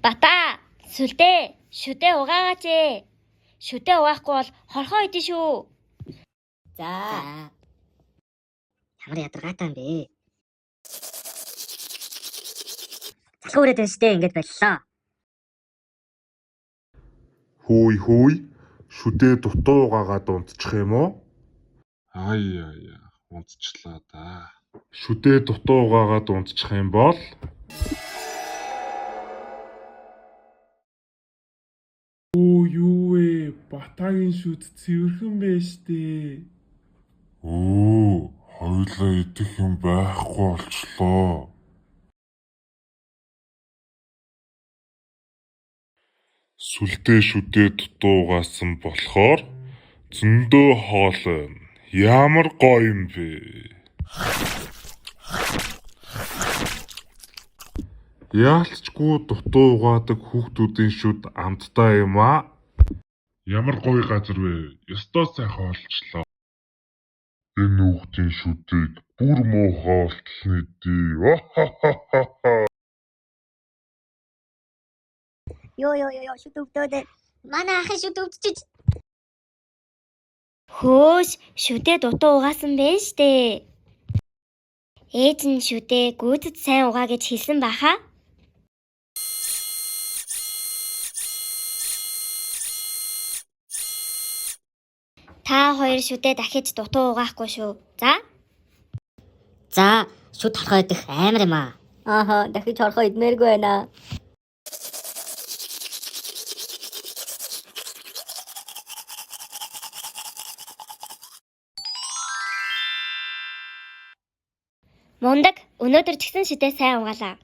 Бата, шүдээ угаагач ээ. Шүдээ угаахгүй бол хорхоо идэв шүү. За. Ямар ядаргаатай юм бэ? Залхуу өрөөд байна штэ, ингэж боллоо. Хөөй, шүдээ дутуу угаагаад унтчих юм уу? Ая, унтчлаа да. Шүдээ дутуу угаагаад унтчих юм бол Юу вэ? Батагийн шүд цэвэрхэн байж тээ. хоёулаа идэх юм байхгүй болчлоо. Сүлдээ шүдээ дутуу угаасан болохоор зөндөө хоол байна. Ямар гоё юм бэ? Яалтчгүй дутуу угаадаг хүүхдүүдийн шүд амттай юм аа. Ямар гоё газар вэ? Ёстой сайхан олчлоо. Энэ хүүхдийн шүдийг бүр муу хоолтлны дээ. Йоо, шүд өвдөөд. Манай ахын шүд өвдөж. Хөөс, шүдээ дутуу угаасан байна штэ. Ээж нь шүдээ гүйцэд сайн угаа гэж хэлсэн баха. Та хоёр шүдээ дахиж дутуу угаахгүй шүү. За, шүд хорхоо идэх амар юм аа. Дахиж хорхоо идмээргүй байна. Мундаг, өнөөдөр ч гэсэн шүдээ сайн угаалаа.